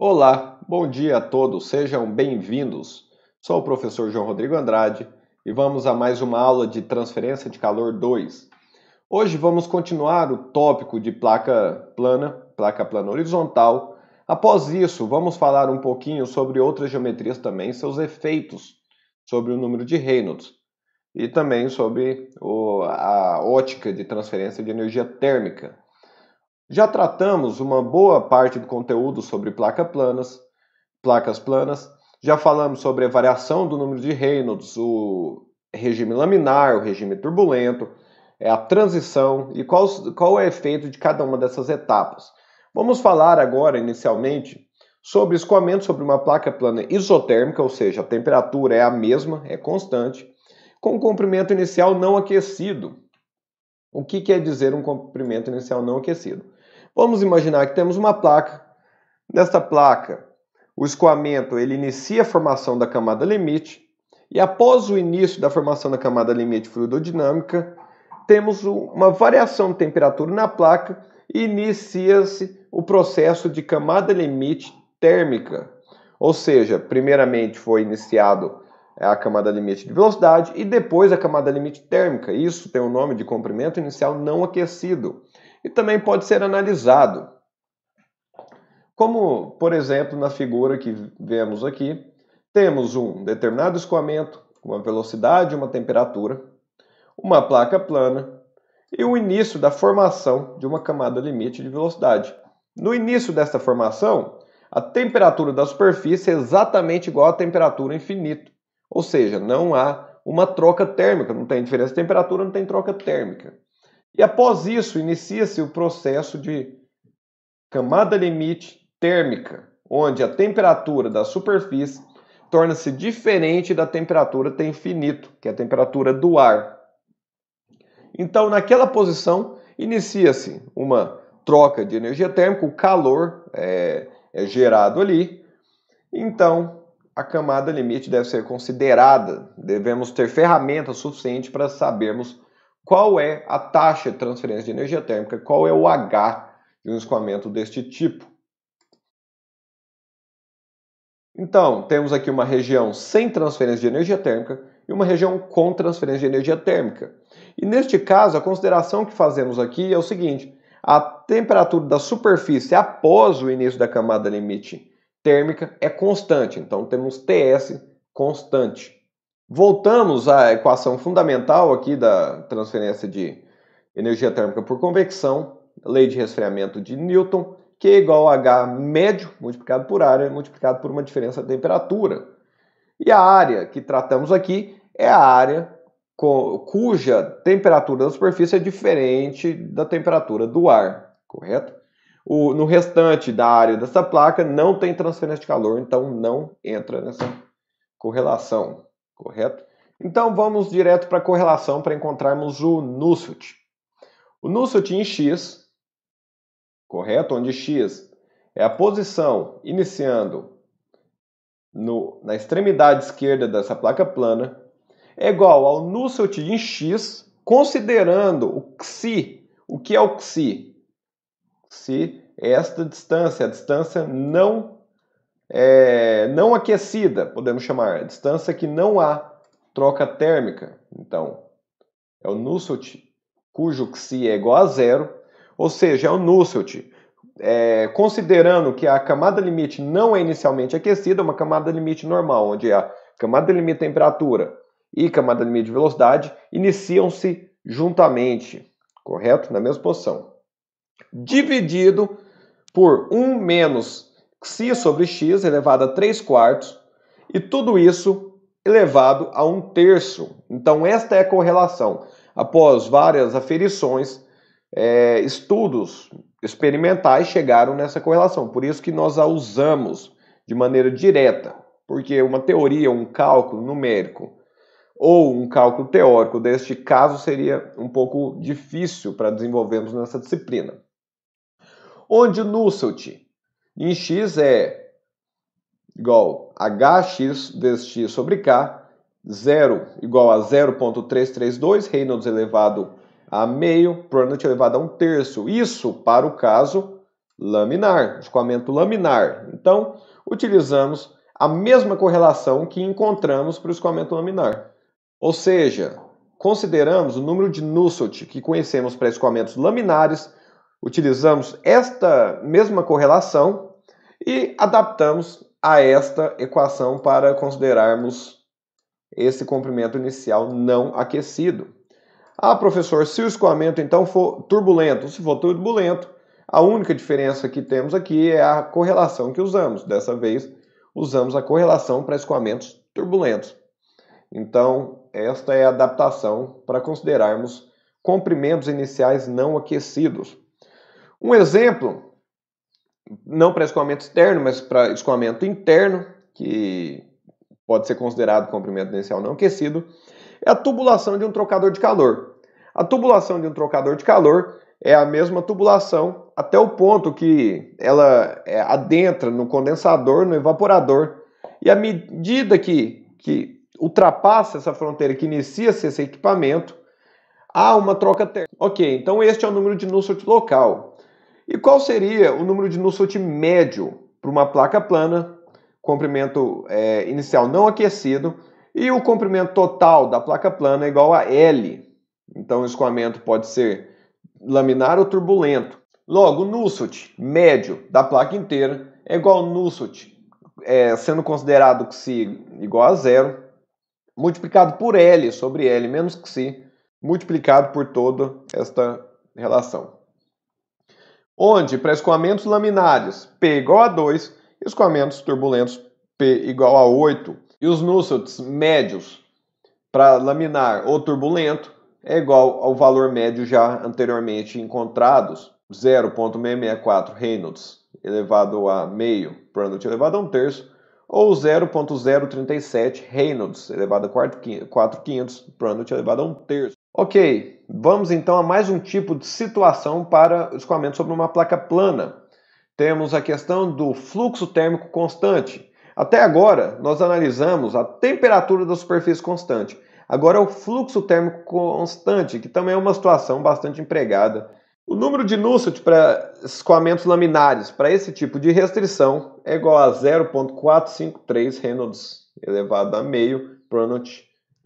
Olá, bom dia a todos, sejam bem-vindos. Sou o professor João Rodrigo Andrade e vamos a mais uma aula de transferência de calor 2. Hoje vamos continuar o tópico de placa plana horizontal. Após isso, vamos falar um pouquinho sobre outras geometrias também, seus efeitos sobre o número de Reynolds e também sobre a ótica de transferência de energia térmica. Já tratamos uma boa parte do conteúdo sobre placas planas, já falamos sobre a variação do número de Reynolds, o regime laminar, o regime turbulento, a transição e qual é o efeito de cada uma dessas etapas. Vamos falar agora, inicialmente, sobre escoamento sobre uma placa plana isotérmica, ou seja, a temperatura é a mesma, é constante, com comprimento inicial não aquecido. O que quer dizer um comprimento inicial não aquecido? Vamos imaginar que temos uma placa. Nesta placa, o escoamento ele inicia a formação da camada limite e após o início da formação da camada limite fluidodinâmica, temos uma variação de temperatura na placa e inicia-se o processo de camada limite térmica. Ou seja, primeiramente foi iniciado a camada limite de velocidade e depois a camada limite térmica. Isso tem o nome de comprimento inicial não aquecido e também pode ser analisado. Como, por exemplo, na figura que vemos aqui, temos um determinado escoamento, uma velocidade e uma temperatura, uma placa plana e o início da formação de uma camada limite de velocidade. No início desta formação, a temperatura da superfície é exatamente igual à temperatura infinita, ou seja, não há uma troca térmica, não tem diferença de temperatura, não tem troca térmica. E após isso, inicia-se o processo de camada limite térmica, onde a temperatura da superfície torna-se diferente da temperatura T infinito, que é a temperatura do ar. Então, naquela posição, inicia-se uma troca de energia térmica, o calor é gerado ali. Então, a camada limite deve ser considerada, devemos ter ferramentas suficientes para sabermos qual é a taxa de transferência de energia térmica, qual é o H de um escoamento deste tipo. Então, temos aqui uma região sem transferência de energia térmica e uma região com transferência de energia térmica. E neste caso, a consideração que fazemos aqui é o seguinte: a temperatura da superfície após o início da camada limite térmica é constante, então temos TS constante. Voltamos à equação fundamental aqui da transferência de energia térmica por convecção, lei de resfriamento de Newton, que é igual a H médio multiplicado por área multiplicado por uma diferença de temperatura. E a área que tratamos aqui é a área cuja temperatura da superfície é diferente da temperatura do ar, correto? No restante da área dessa placa não tem transferência de calor, então não entra nessa correlação, correto? Então vamos direto para a correlação para encontrarmos o Nusselt. O Nusselt em X, correto? Onde X é a posição iniciando na extremidade esquerda dessa placa plana, é igual ao Nusselt em X, considerando o Xi. O que é o Xi? Xi é esta distância, a distância não aquecida, podemos chamar, a distância que não há troca térmica. Então, é o Nusselt cujo Xi é igual a zero, ou seja, é o Nusselt considerando que a camada limite não é inicialmente aquecida, é uma camada limite normal, onde a camada limite de temperatura e camada limite de velocidade iniciam-se juntamente, correto? Na mesma posição. Dividido por 1 menos Xi sobre X elevado a 3/4 e tudo isso elevado a 1/3. Então esta é a correlação. Após várias aferições, estudos experimentais chegaram nessa correlação. Por isso que nós a usamos de maneira direta, porque uma teoria, um cálculo numérico ou um cálculo teórico deste caso seria um pouco difícil para desenvolvermos nessa disciplina. Onde o Nusselt em X é igual a Hx vezes x sobre K, 0 igual a 0,332, Reynolds elevado a meio, Prandtl elevado a 1/3. Isso para o caso laminar, escoamento laminar. Então, utilizamos a mesma correlação que encontramos para o escoamento laminar. Ou seja, consideramos o número de Nusselt que conhecemos para escoamentos laminares, utilizamos esta mesma correlação e adaptamos a esta equação para considerarmos esse comprimento inicial não aquecido. Ah, professor, se o escoamento então for turbulento, se for turbulento, a única diferença que temos aqui é a correlação que usamos. Dessa vez, usamos a correlação para escoamentos turbulentos. Então, esta é a adaptação para considerarmos comprimentos iniciais não aquecidos. Um exemplo, não para escoamento externo, mas para escoamento interno, que pode ser considerado comprimento inicial não aquecido, é a tubulação de um trocador de calor. A tubulação de um trocador de calor é a mesma tubulação até o ponto que ela adentra no condensador, no evaporador, e à medida que ultrapassa essa fronteira, que inicia-se esse equipamento, há uma troca térmica. Ok, então este é o número de Nusselt local. E qual seria o número de Nusselt médio para uma placa plana, comprimento inicial não aquecido, e o comprimento total da placa plana é igual a L. Então o escoamento pode ser laminar ou turbulento. Logo, o Nusselt médio da placa inteira é igual ao Nusselt, sendo considerado Xi igual a zero, multiplicado por L sobre L menos Xi, multiplicado por toda esta relação. Onde, para escoamentos laminares, P igual a 2, e escoamentos turbulentos, P igual a 8, e os Nusselts médios para laminar ou turbulento é igual ao valor médio já anteriormente encontrados, 0,664 Reynolds elevado a meio, Prandtl elevado a 1/3, ou 0,037 Reynolds elevado a 4/500, Prandtl elevado a 1/3. Ok, vamos então a mais um tipo de situação para o escoamento sobre uma placa plana. Temos a questão do fluxo térmico constante. Até agora, nós analisamos a temperatura da superfície constante. Agora é o fluxo térmico constante, que também é uma situação bastante empregada. O número de Nusselt para escoamentos laminares para esse tipo de restrição é igual a 0,453 Reynolds elevado a meio, Prandtl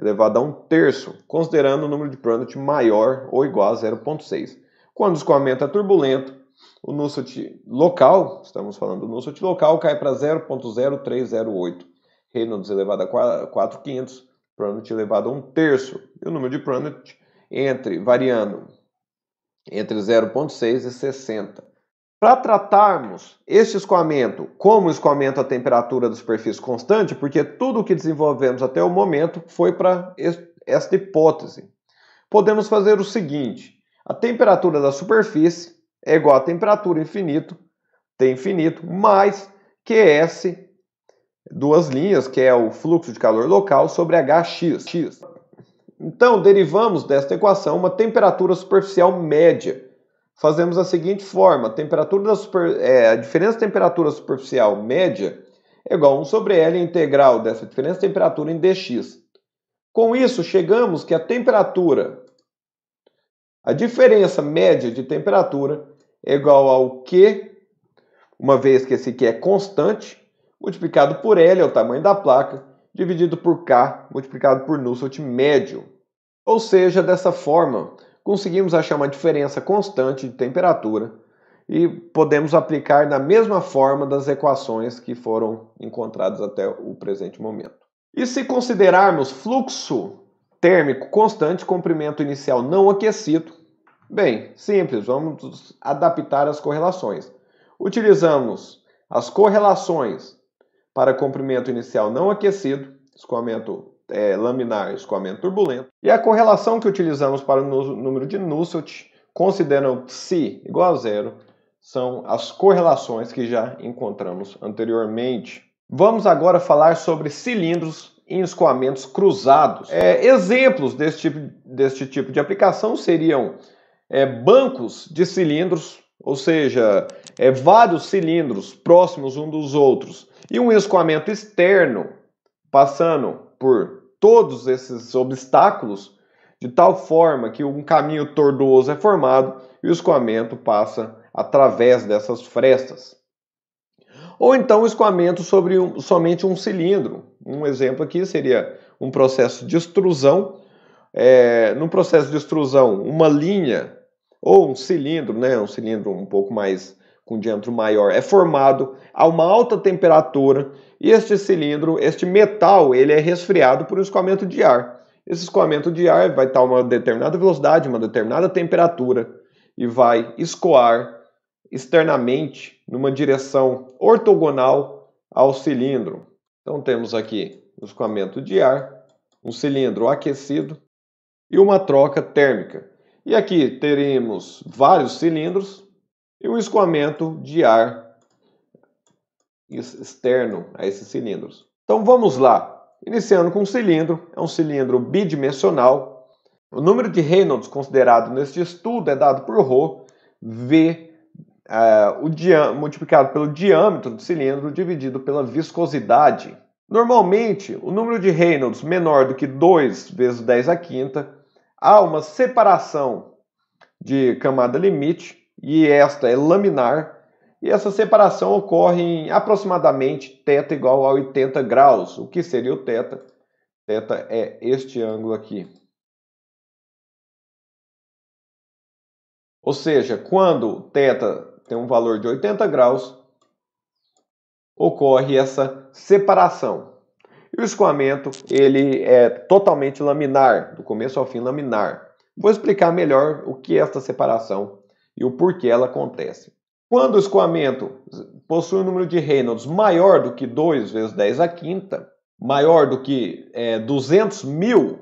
elevado a 1/3, considerando o número de Prandtl maior ou igual a 0,6. Quando o escoamento é turbulento, o Nusselt local, estamos falando do Nusselt local, cai para 0,0308 Reynolds elevado a 4/500, Prandtl elevado a 1/3. E o número de Prandtl variando entre 0,6 e 60. Para tratarmos este escoamento como escoamento a temperatura da superfície constante, porque tudo o que desenvolvemos até o momento foi para esta hipótese, podemos fazer o seguinte: a temperatura da superfície é igual a temperatura infinito, T infinito, mais QS, duas linhas, que é o fluxo de calor local, sobre Hx. Então, derivamos desta equação uma temperatura superficial média. Fazemos da seguinte forma: a diferença de temperatura superficial média é igual a 1 sobre L integral dessa diferença de temperatura em dx. Com isso, chegamos que a diferença média de temperatura é igual ao Q, uma vez que esse Q é constante, multiplicado por L, é o tamanho da placa, dividido por K, multiplicado por Nusselt médio. Ou seja, dessa forma, conseguimos achar uma diferença constante de temperatura e podemos aplicar da mesma forma das equações que foram encontradas até o presente momento. E se considerarmos fluxo térmico constante, comprimento inicial não aquecido, bem, simples, vamos adaptar as correlações. Utilizamos as correlações para comprimento inicial não aquecido, escoamento laminar e escoamento turbulento, e a correlação que utilizamos para o número de Nusselt, considerando Psi igual a zero, são as correlações que já encontramos anteriormente. Vamos agora falar sobre cilindros em escoamentos cruzados. Exemplos deste tipo de aplicação seriam bancos de cilindros, ou seja, vários cilindros próximos uns dos outros, e um escoamento externo passando por todos esses obstáculos, de tal forma que um caminho tortuoso é formado e o escoamento passa através dessas frestas. Ou então escoamento sobre somente um cilindro. Um exemplo aqui seria um processo de extrusão. No processo de extrusão, uma linha ou um cilindro, né, um cilindro um pouco mais com diâmetro maior, é formado a uma alta temperatura e este cilindro, este metal, ele é resfriado por um escoamento de ar. Esse escoamento de ar vai estar a uma determinada velocidade, uma determinada temperatura e vai escoar externamente numa direção ortogonal ao cilindro. Então temos aqui o escoamento de ar, um cilindro aquecido e uma troca térmica. E aqui teremos vários cilindros e um escoamento de ar externo a esses cilindros. Então vamos lá. Iniciando com um cilindro, é um cilindro bidimensional. O número de Reynolds considerado neste estudo é dado por ρ, V, multiplicado pelo diâmetro do cilindro dividido pela viscosidade. Normalmente, o número de Reynolds menor do que 2 vezes 10 à quinta, há uma separação de camada limite, e esta é laminar, e essa separação ocorre em aproximadamente θ igual a 80 graus. O que seria o θ? Θ é este ângulo aqui. Ou seja, quando θ tem um valor de 80 graus, ocorre essa separação. E o escoamento, ele é totalmente laminar, do começo ao fim laminar. Vou explicar melhor o que é esta separação e o porquê ela acontece. Quando o escoamento possui um número de Reynolds maior do que 2 vezes 10 à quinta, maior do que 200.000,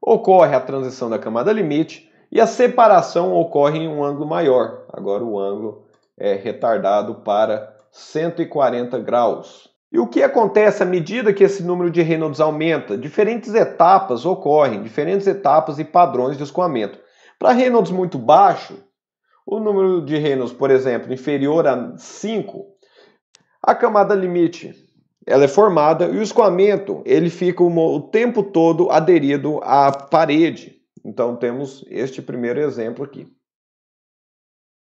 ocorre a transição da camada limite e a separação ocorre em um ângulo maior. Agora o ângulo é retardado para 140 graus. E o que acontece à medida que esse número de Reynolds aumenta? Diferentes etapas ocorrem, diferentes etapas e padrões de escoamento. Para Reynolds muito baixo, o número de Reynolds, por exemplo, inferior a 5, a camada limite ela é formada e o escoamento ele fica o tempo todo aderido à parede. Então temos este primeiro exemplo aqui.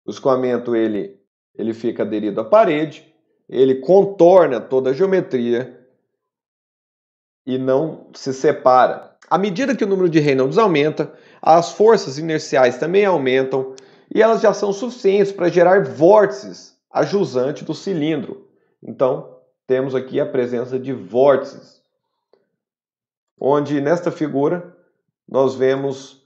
O escoamento ele fica aderido à parede, ele contorna toda a geometria e não se separa. À medida que o número de Reynolds aumenta, as forças inerciais também aumentam e elas já são suficientes para gerar vórtices a jusante do cilindro. Então, temos aqui a presença de vórtices, onde nesta figura nós vemos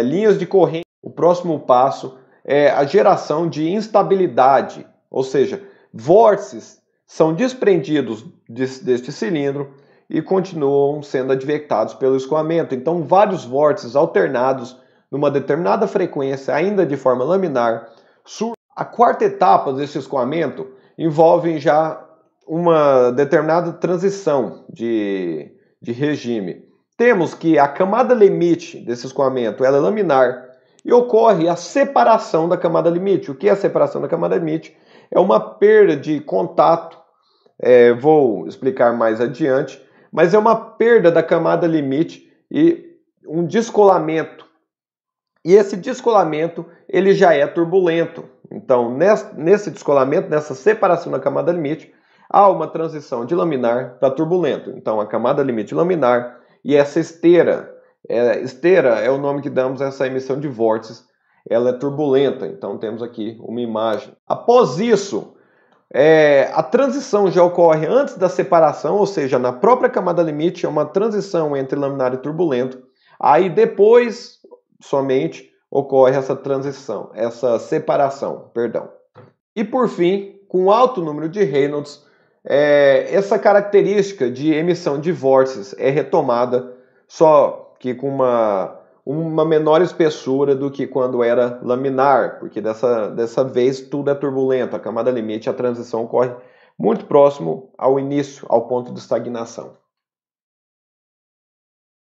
linhas de corrente. O próximo passo é a geração de instabilidade, ou seja, vórtices são desprendidos deste cilindro e continuam sendo advectados pelo escoamento. Então, vários vórtices alternados numa determinada frequência, ainda de forma laminar, surgem. A quarta etapa desse escoamento envolve já uma determinada transição de regime. Temos que a camada limite desse escoamento ela é laminar e ocorre a separação da camada limite. O que é a separação da camada limite? É uma perda de contato, vou explicar mais adiante, mas é uma perda da camada limite e um descolamento. E esse descolamento ele já é turbulento. Então, nesse descolamento, nessa separação da camada limite, há uma transição de laminar para turbulento. Então, a camada limite laminar e essa esteira é o nome que damos a essa emissão de vórtices, ela é turbulenta. Então, temos aqui uma imagem. Após isso, a transição já ocorre antes da separação, ou seja, na própria camada limite, é uma transição entre laminar e turbulento. Aí, depois, somente, ocorre essa transição, essa separação, perdão. E, por fim, com alto número de Reynolds, essa característica de emissão de vórtices é retomada, só que com uma menor espessura do que quando era laminar, porque dessa vez tudo é turbulento, a camada limite, a transição ocorre muito próximo ao início, ao ponto de estagnação.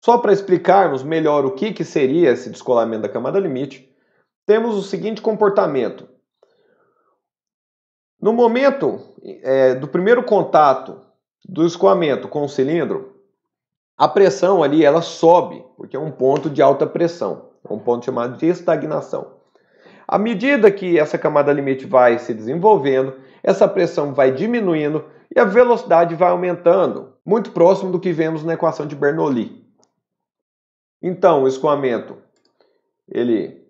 Só para explicarmos melhor o que seria esse descolamento da camada limite, temos o seguinte comportamento. No momento do primeiro contato do escoamento com o cilindro, a pressão ali ela sobe, porque é um ponto de alta pressão, é um ponto chamado de estagnação. À medida que essa camada limite vai se desenvolvendo, essa pressão vai diminuindo e a velocidade vai aumentando, muito próximo do que vemos na equação de Bernoulli. Então, o escoamento ele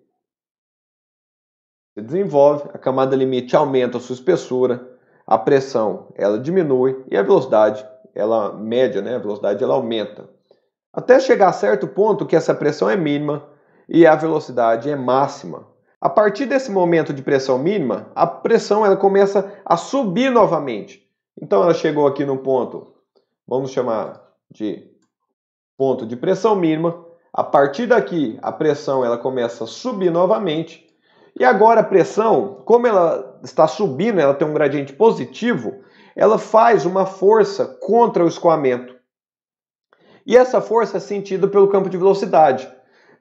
se desenvolve, a camada limite aumenta a sua espessura, a pressão ela diminui e a velocidade ela média, né? A velocidade ela aumenta. Até chegar a certo ponto que essa pressão é mínima e a velocidade é máxima. A partir desse momento de pressão mínima, a pressão ela começa a subir novamente. Então ela chegou aqui no ponto, vamos chamar de ponto de pressão mínima. A partir daqui, a pressão ela começa a subir novamente. E agora a pressão, como ela está subindo, ela tem um gradiente positivo, ela faz uma força contra o escoamento. E essa força é sentida pelo campo de velocidade.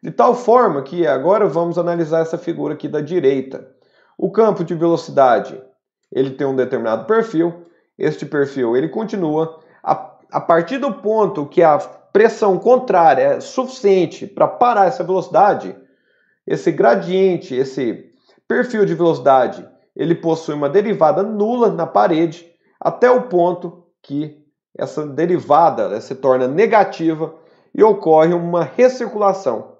De tal forma que agora vamos analisar essa figura aqui da direita. O campo de velocidade ele tem um determinado perfil. Este perfil ele continua. A partir do ponto que a pressão contrária é suficiente para parar essa velocidade, esse gradiente, esse perfil de velocidade, ele possui uma derivada nula na parede até o ponto que essa derivada se torna negativa e ocorre uma recirculação.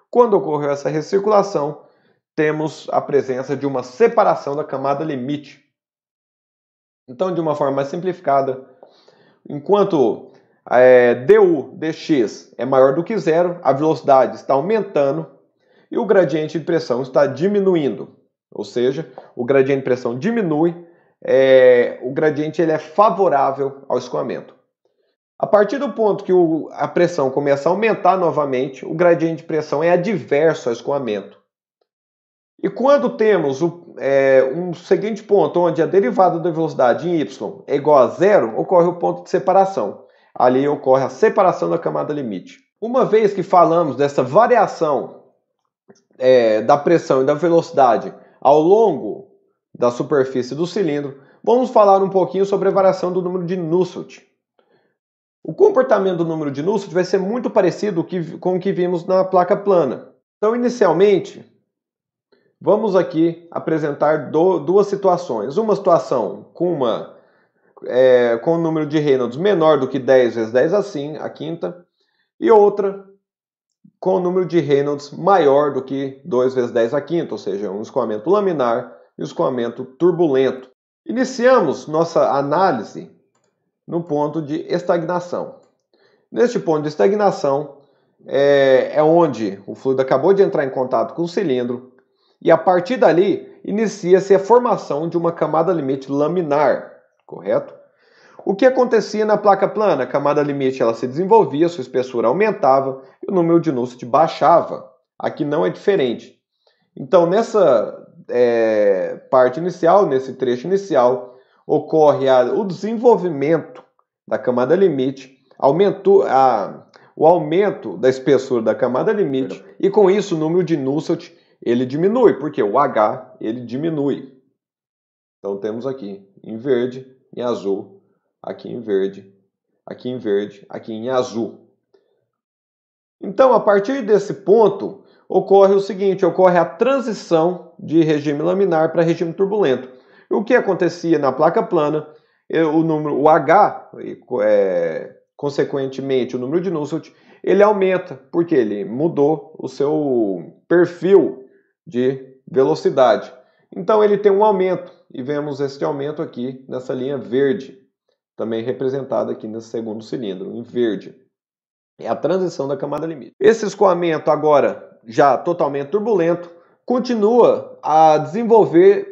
Quando ocorreu essa recirculação, temos a presença de uma separação da camada limite. Então, de uma forma mais simplificada, enquanto du dx é maior do que zero, a velocidade está aumentando e o gradiente de pressão está diminuindo. Ou seja, o gradiente de pressão diminui, o gradiente ele é favorável ao escoamento. A partir do ponto que a pressão começa a aumentar novamente, o gradiente de pressão é adverso ao escoamento. E quando temos um seguinte ponto, onde a derivada da velocidade em y é igual a zero, ocorre o ponto de separação. Ali ocorre a separação da camada limite. Uma vez que falamos dessa variação da pressão e da velocidade ao longo da superfície do cilindro, vamos falar um pouquinho sobre a variação do número de Nusselt. O comportamento do número de Nusselt vai ser muito parecido com o que vimos na placa plana. Então, inicialmente, vamos aqui apresentar duas situações. Uma situação com um número de Reynolds menor do que 10 vezes 10 assim, a quinta, e outra com o número de Reynolds maior do que 2 vezes 10 a quinta, ou seja, um escoamento laminar e um escoamento turbulento. Iniciamos nossa análise no ponto de estagnação. Neste ponto de estagnação é onde o fluido acabou de entrar em contato com o cilindro e a partir dali inicia-se a formação de uma camada limite laminar, correto? O que acontecia na placa plana? A camada limite ela se desenvolvia, sua espessura aumentava e o número de Nusselt baixava. Aqui não é diferente. Então nessa parte inicial, nesse trecho inicial, ocorre o desenvolvimento da camada limite, o aumento da espessura da camada limite e com isso o número de Nusselt ele diminui, porque o H ele diminui. Então temos aqui em verde, em azul, aqui em verde, aqui em verde, aqui em azul. Então a partir desse ponto ocorre o seguinte, ocorre a transição de regime laminar para regime turbulento. O que acontecia na placa plana, o H, consequentemente o número de Nusselt, ele aumenta, porque ele mudou o seu perfil de velocidade. Então ele tem um aumento, e vemos este aumento aqui nessa linha verde, também representada aqui nesse segundo cilindro, em verde. É a transição da camada limite. Esse escoamento agora, já totalmente turbulento, continua a desenvolver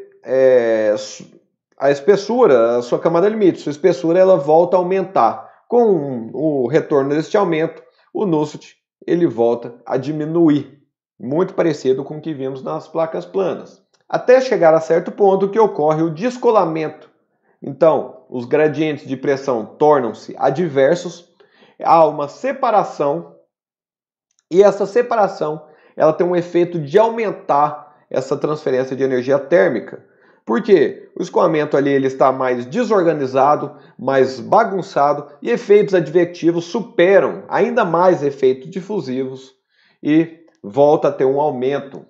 a espessura, a sua camada limite. Sua espessura ela volta a aumentar. Com o retorno deste aumento, o Nusselt ele volta a diminuir. Muito parecido com o que vimos nas placas planas. Até chegar a certo ponto que ocorre o descolamento. Então, os gradientes de pressão tornam-se adversos, há uma separação, e essa separação ela tem um efeito de aumentar essa transferência de energia térmica. Por quê? O escoamento ali ele está mais desorganizado, mais bagunçado, e efeitos advectivos superam ainda mais efeitos difusivos e volta a ter um aumento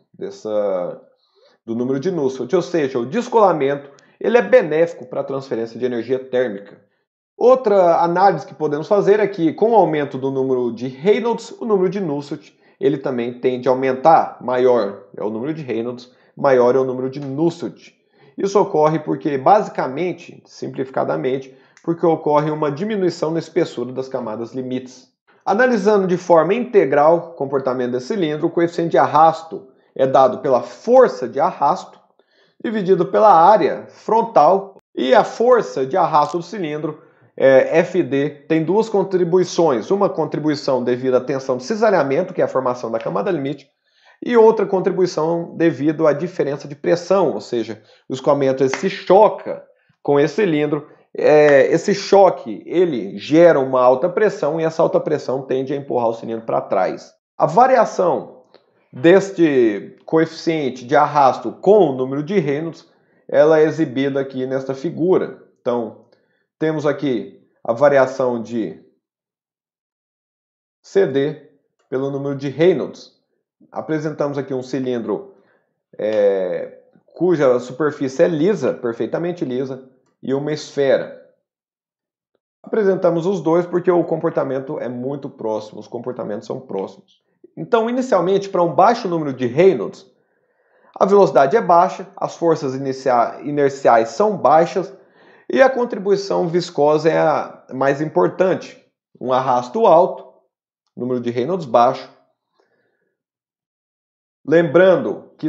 do número de Nusselt, ou seja, o descolamento ele é benéfico para a transferência de energia térmica. Outra análise que podemos fazer é que, com o aumento do número de Reynolds, o número de Nusselt ele também tende a aumentar. Maior é o número de Reynolds, maior é o número de Nusselt. Isso ocorre porque, basicamente, simplificadamente, porque ocorre uma diminuição na espessura das camadas limites. Analisando de forma integral o comportamento desse cilindro, o coeficiente de arrasto é dado pela força de arrasto dividido pela área frontal, e a força de arrasto do cilindro, FD, tem duas contribuições. Uma contribuição devido à tensão de cisalhamento, que é a formação da camada limite, e outra contribuição devido à diferença de pressão, ou seja, o escoamento se choca com esse cilindro. Esse choque ele gera uma alta pressão e essa alta pressão tende a empurrar o cilindro para trás. A variação deste coeficiente de arrasto com o número de Reynolds, ela é exibida aqui nesta figura. Então, temos aqui a variação de CD pelo número de Reynolds. Apresentamos aqui um cilindro cuja superfície é lisa, perfeitamente lisa, e uma esfera. Apresentamos os dois porque o comportamento é muito próximo, os comportamentos são próximos. Então, inicialmente, para um baixo número de Reynolds, a velocidade é baixa, as forças inerciais são baixas e a contribuição viscosa é a mais importante. Um arrasto alto, número de Reynolds baixo. Lembrando que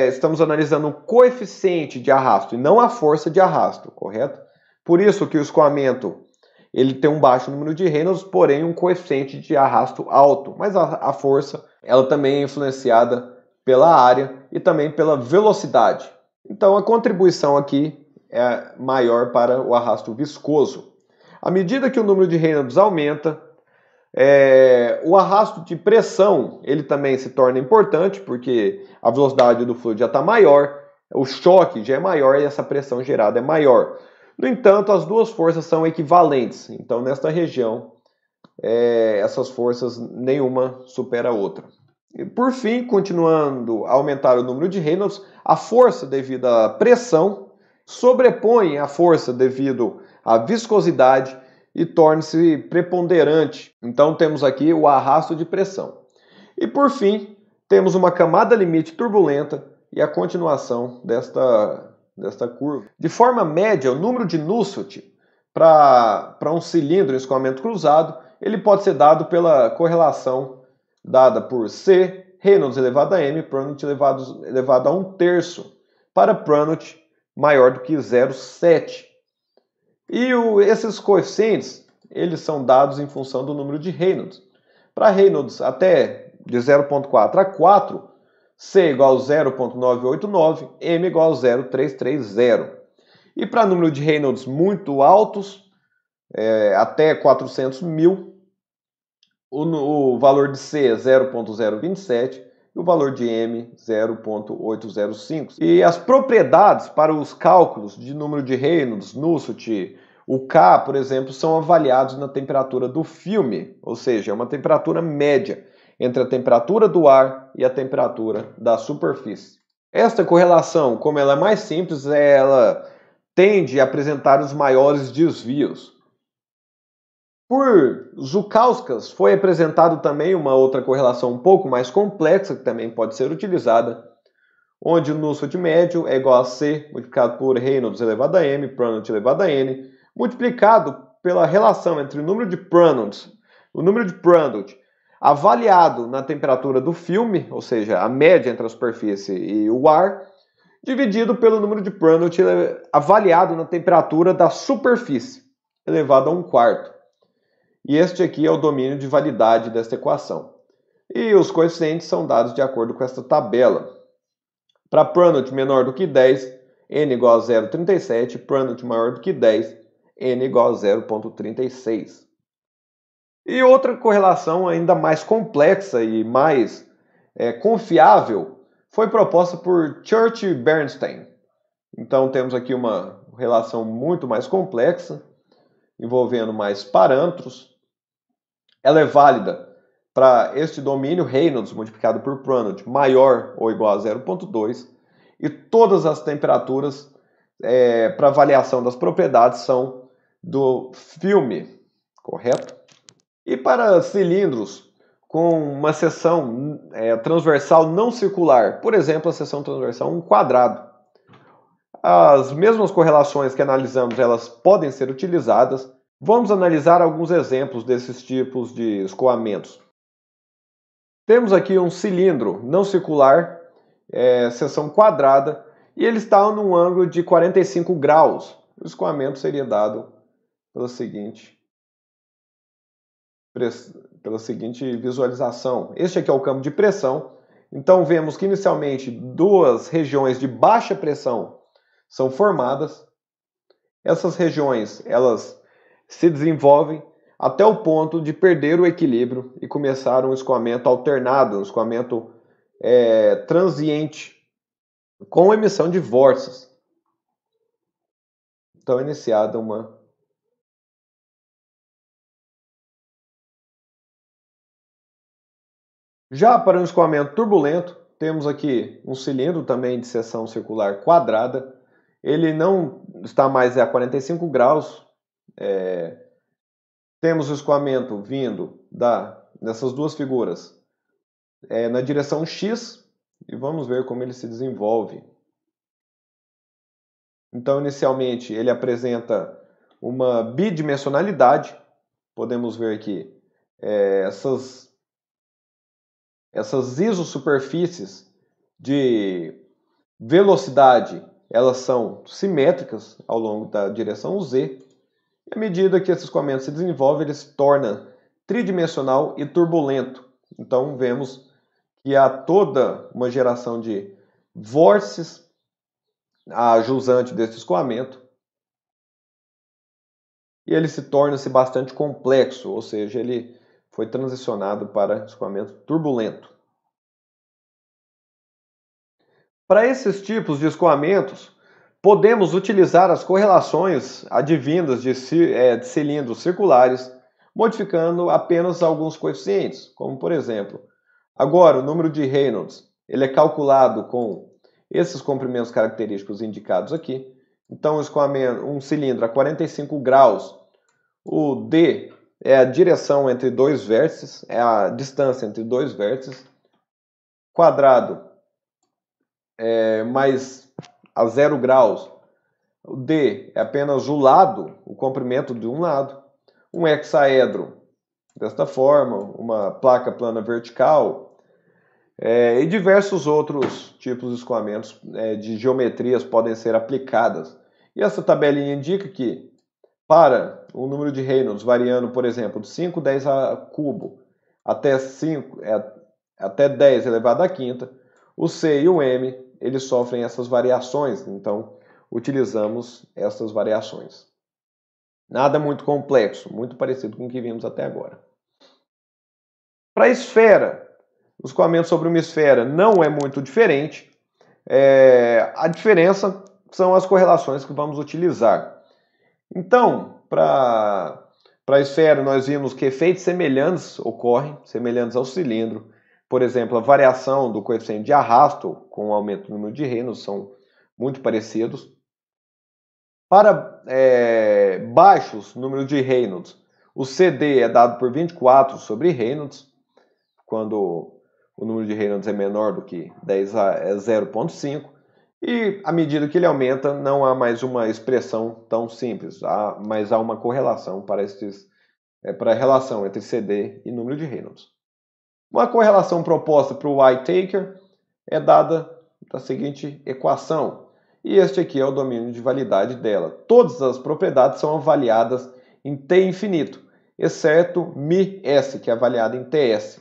estamos analisando o coeficiente de arrasto e não a força de arrasto, correto? Por isso que o escoamento ele tem um baixo número de Reynolds, porém um coeficiente de arrasto alto. Mas a força ela também é influenciada pela área e também pela velocidade. Então a contribuição aqui é maior para o arrasto viscoso. À medida que o número de Reynolds aumenta, o arrasto de pressão ele também se torna importante, porque a velocidade do fluido já está maior, o choque já é maior e essa pressão gerada é maior. No entanto, as duas forças são equivalentes. Então, nesta região, essas forças, nenhuma supera a outra. E, por fim, continuando a aumentar o número de Reynolds, a força devido à pressão sobrepõe a força devido à viscosidade e torna-se preponderante. Então, temos aqui o arrasto de pressão. E, por fim, temos uma camada limite turbulenta e a continuação desta curva. De forma média, o número de Nusselt para um cilindro em escoamento cruzado, ele pode ser dado pela correlação dada por C, Reynolds elevado a M, Prandtl elevado a 1/3, para Prandtl maior do que 0,7. E esses coeficientes, eles são dados em função do número de Reynolds. Para Reynolds até de 0,4 a 4, C igual a 0,989, M igual a 0,330. E para número de Reynolds muito altos, até 400 mil, o valor de C é 0,027 e o valor de M 0,805. E as propriedades para os cálculos de número de Reynolds, Nusselt, o K, por exemplo, são avaliados na temperatura do filme, ou seja, é uma temperatura média entre a temperatura do ar e a temperatura da superfície. Esta correlação, como ela é mais simples, ela tende a apresentar os maiores desvios. Por Žukauskas foi apresentado também uma outra correlação um pouco mais complexa, que também pode ser utilizada, onde o Nusselt médio é igual a C multiplicado por Reynolds elevado a M, Prandtl elevado a N, multiplicado pela relação entre o número de Prandtl avaliado na temperatura do filme, ou seja, a média entre a superfície e o ar, dividido pelo número de Prandtl avaliado na temperatura da superfície, elevado a 1/4. E este aqui é o domínio de validade desta equação. E os coeficientes são dados de acordo com esta tabela. Para Prandtl menor do que 10, N igual a 0,37, Prandtl maior do que 10, N igual a 0,36. E outra correlação ainda mais complexa e mais confiável foi proposta por Church e Bernstein. Então temos aqui uma relação muito mais complexa, envolvendo mais parâmetros. Ela é válida para este domínio Reynolds multiplicado por Prandtl maior ou igual a 0,2 e todas as temperaturas para avaliação das propriedades são do filme, correto? E para cilindros com uma seção transversal não circular, por exemplo, a seção transversal um quadrado, as mesmas correlações que analisamos, elas podem ser utilizadas. Vamos analisar alguns exemplos desses tipos de escoamentos. Temos aqui um cilindro não circular, seção quadrada, e ele está num ângulo de 45 graus. O escoamento seria dado pela seguinte visualização. Este aqui é o campo de pressão. Então vemos que inicialmente duas regiões de baixa pressão são formadas. Essas regiões, elas se desenvolvem até o ponto de perder o equilíbrio e começar um escoamento alternado, um escoamento transiente, com emissão de vórtices. Então é iniciada uma... Já para um escoamento turbulento, temos aqui um cilindro também de seção circular quadrada. Ele não está mais a 45 graus. Temos o escoamento vindo dessas duas figuras na direção X e vamos ver como ele se desenvolve. Então, inicialmente, ele apresenta uma bidimensionalidade. Podemos ver aqui essas isosuperfícies de velocidade, elas são simétricas ao longo da direção Z. E à medida que esse escoamento se desenvolve, ele se torna tridimensional e turbulento. Então vemos que há toda uma geração de vórtices a jusante desse escoamento. E ele se torna-se bastante complexo, ou seja, ele foi transicionado para escoamento turbulento. Para esses tipos de escoamentos, podemos utilizar as correlações advindas de cilindros circulares, modificando apenas alguns coeficientes, como por exemplo, agora o número de Reynolds, ele é calculado com esses comprimentos característicos indicados aqui. Então, um cilindro a 45 graus, o D é a direção entre dois vértices, é a distância entre dois vértices, quadrado mais a 0 graus, o D é apenas o lado, o comprimento de um lado, um hexaedro desta forma, uma placa plana vertical e diversos outros tipos de escoamentos de geometrias podem ser aplicadas. E essa tabelinha indica que para o número de Reynolds variando, por exemplo, de 510 a cubo até 10 elevado à quinta, o C e o M eles sofrem essas variações, então utilizamos essas variações. Nada muito complexo, muito parecido com o que vimos até agora. Para a esfera, o escoamento sobre uma esfera não é muito diferente. A diferença são as correlações que vamos utilizar. Então, para a esfera, nós vimos que efeitos semelhantes ocorrem, semelhantes ao cilindro. Por exemplo, a variação do coeficiente de arrasto com o aumento do número de Reynolds são muito parecidos. Para baixos números de Reynolds, o CD é dado por 24 sobre Reynolds, quando o número de Reynolds é menor do que 10 é 0,5. E à medida que ele aumenta, não há mais uma expressão tão simples, mas há uma correlação para a relação entre CD e número de Reynolds. Uma correlação proposta para o Whittaker é dada da seguinte equação. E este aqui é o domínio de validade dela. Todas as propriedades são avaliadas em T infinito, exceto μs, que é avaliada em Ts.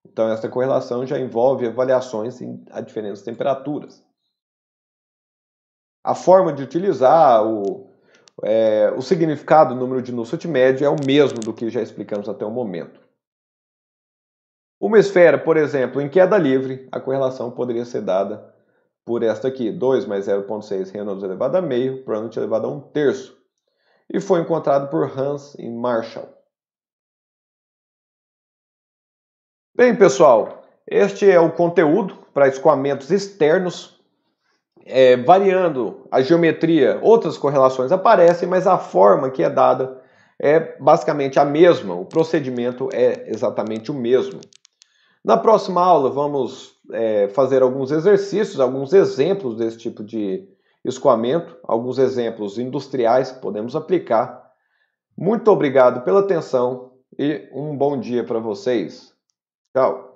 Então, essa correlação já envolve avaliações a diferentes temperaturas. A forma de utilizar o significado do número de Nusselt médio é o mesmo do que já explicamos até o momento. Uma esfera, por exemplo, em queda livre, a correlação poderia ser dada por esta aqui, 2 mais 0,6 Reynolds elevado a meio, Prandtl elevado a 1/3. E foi encontrado por Hans e Marshall. Bem, pessoal, este é o conteúdo para escoamentos externos. variando a geometria, outras correlações aparecem, mas a forma que é dada é basicamente a mesma, o procedimento é exatamente o mesmo. Na próxima aula vamos fazer alguns exercícios, alguns exemplos desse tipo de escoamento, alguns exemplos industriais que podemos aplicar. Muito obrigado pela atenção e um bom dia para vocês. Tchau!